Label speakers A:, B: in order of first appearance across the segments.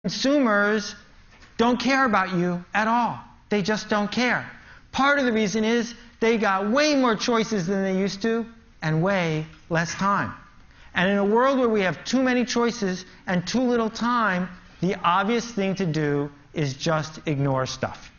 A: Consumers don't care about you at all. They just don't care. Part of the reason is they got way more choices than they used to and way less time. And in a world where we have too many choices and too little time, the obvious thing to do is just ignore stuff.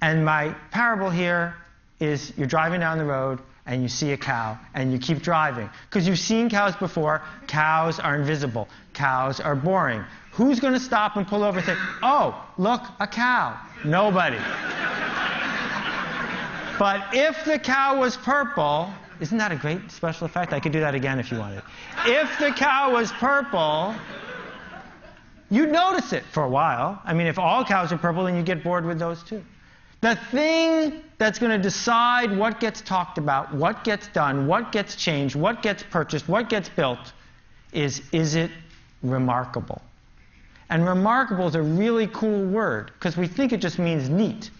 A: And my parable here is you're driving down the road and you see a cow and you keep driving. Because you've seen cows before. Cows are invisible. Cows are boring. Who's going to stop and pull over and say, oh, look, a cow? Nobody. But if the cow was purple, isn't that a great special effect? I could do that again if you wanted. If the cow was purple, you'd notice it for a while. I mean, if all cows are purple, then you get bored with those too. The thing that's going to decide what gets talked about, what gets done, what gets changed, what gets purchased, what gets built is it remarkable? And remarkable is a really cool word because we think it just means neat.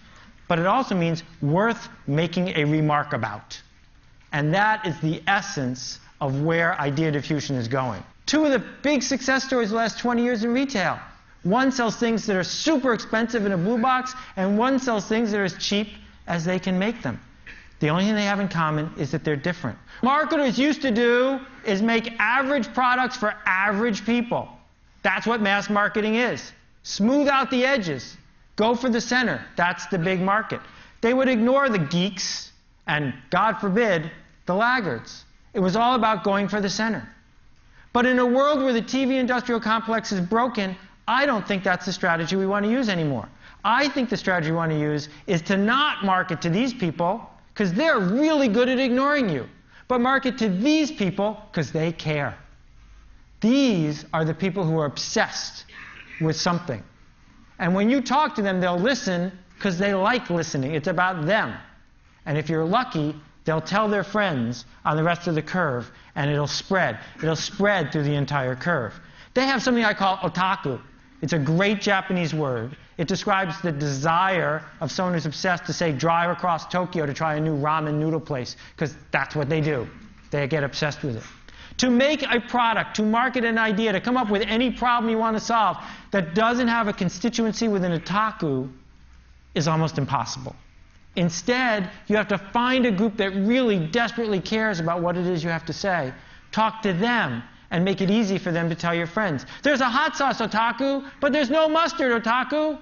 A: But it also means worth making a remark about. And that is the essence of where idea diffusion is going. Two of the big success stories of the last 20 years in retail. One sells things that are super expensive in a blue box, and one sells things that are as cheap as they can make them. The only thing they have in common is that they're different. Marketers used to do is make average products for average people. That's what mass marketing is. Smooth out the edges. Go for the center. That's the big market. They would ignore the geeks and, God forbid, the laggards. It was all about going for the center. But in a world where the TV industrial complex is broken, I don't think that's the strategy we want to use anymore. I think the strategy we want to use is to not market to these people because they're really good at ignoring you, but market to these people because they care. These are the people who are obsessed with something. And when you talk to them, they'll listen because they like listening. It's about them. And if you're lucky, they'll tell their friends on the rest of the curve, and it'll spread. It'll spread through the entire curve. They have something I call otaku. It's a great Japanese word. It describes the desire of someone who's obsessed to, say, drive across Tokyo to try a new ramen noodle place, because that's what they do. They get obsessed with it. To make a product, to market an idea, to come up with any problem you want to solve that doesn't have a constituency within otaku is almost impossible. Instead, you have to find a group that really desperately cares about what it is you have to say. Talk to them and make it easy for them to tell your friends. There's a hot sauce otaku, but there's no mustard otaku.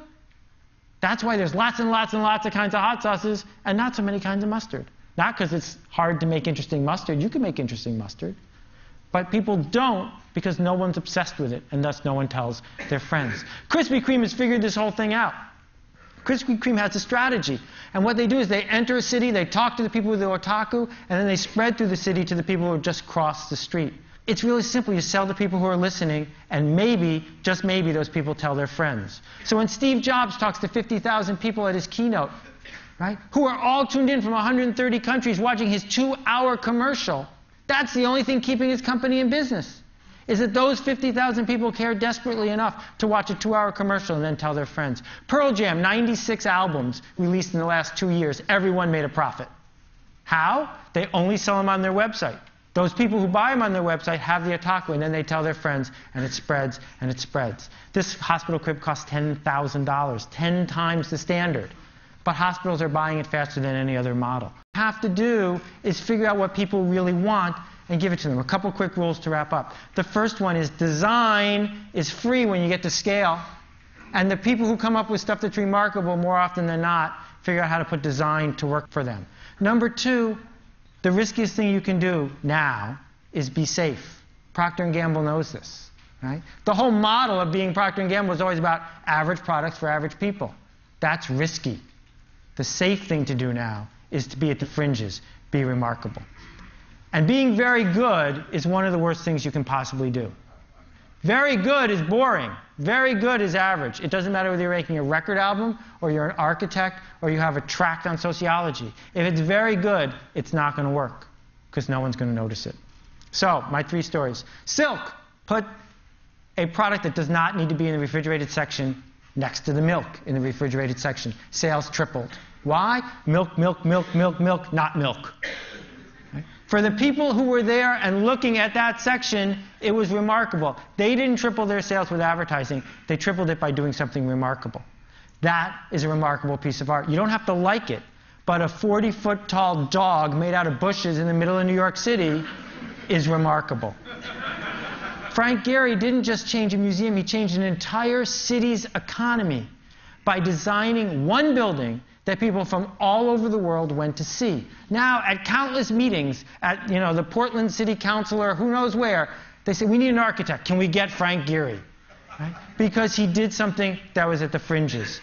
A: That's why there's lots and lots and lots of kinds of hot sauces and not so many kinds of mustard. Not because it's hard to make interesting mustard. You can make interesting mustard. But people don't because no one's obsessed with it, and thus no one tells their friends. Krispy Kreme has figured this whole thing out. Krispy Kreme has a strategy. And what they do is they enter a city, they talk to the people with the otaku, and then they spread through the city to the people who have just crossed the street. It's really simple. You sell to people who are listening, and maybe, just maybe, those people tell their friends. So when Steve Jobs talks to 50,000 people at his keynote, right, who are all tuned in from 130 countries watching his 2-hour commercial, that's the only thing keeping his company in business, is that those 50,000 people care desperately enough to watch a 2-hour commercial and then tell their friends. Pearl Jam, 96 albums released in the last 2 years. Everyone made a profit. How? They only sell them on their website. Those people who buy them on their website have the otaku, and then they tell their friends, and it spreads, and it spreads. This hospital crib costs $10,000, 10 times the standard. But hospitals are buying it faster than any other model. What you have to do is figure out what people really want and give it to them. A couple quick rules to wrap up. The first one is design is free when you get to scale. And the people who come up with stuff that's remarkable more often than not figure out how to put design to work for them. Number two, the riskiest thing you can do now is be safe. Procter & Gamble knows this. Right? The whole model of being Procter & Gamble is always about average products for average people. That's risky. The safe thing to do now is to be at the fringes, be remarkable. And being very good is one of the worst things you can possibly do. Very good is boring. Very good is average. It doesn't matter whether you're making a record album or you're an architect or you have a tract on sociology. If it's very good, it's not going to work because no one's going to notice it. So, my 3 stories. Silk. Put a product that does not need to be in the refrigerated section next to the milk in the refrigerated section. Sales tripled. Why? Milk, milk, milk, milk, milk, not milk. Right? For the people who were there and looking at that section, it was remarkable. They didn't triple their sales with advertising. They tripled it by doing something remarkable. That is a remarkable piece of art. You don't have to like it, but a 40-foot tall dog made out of bushes in the middle of New York City is remarkable. Frank Gehry didn't just change a museum, he changed an entire city's economy by designing one building that people from all over the world went to see. Now, at countless meetings, at the Portland City Council or who knows where, they say, we need an architect. Can we get Frank Gehry? Right? Because he did something that was at the fringes.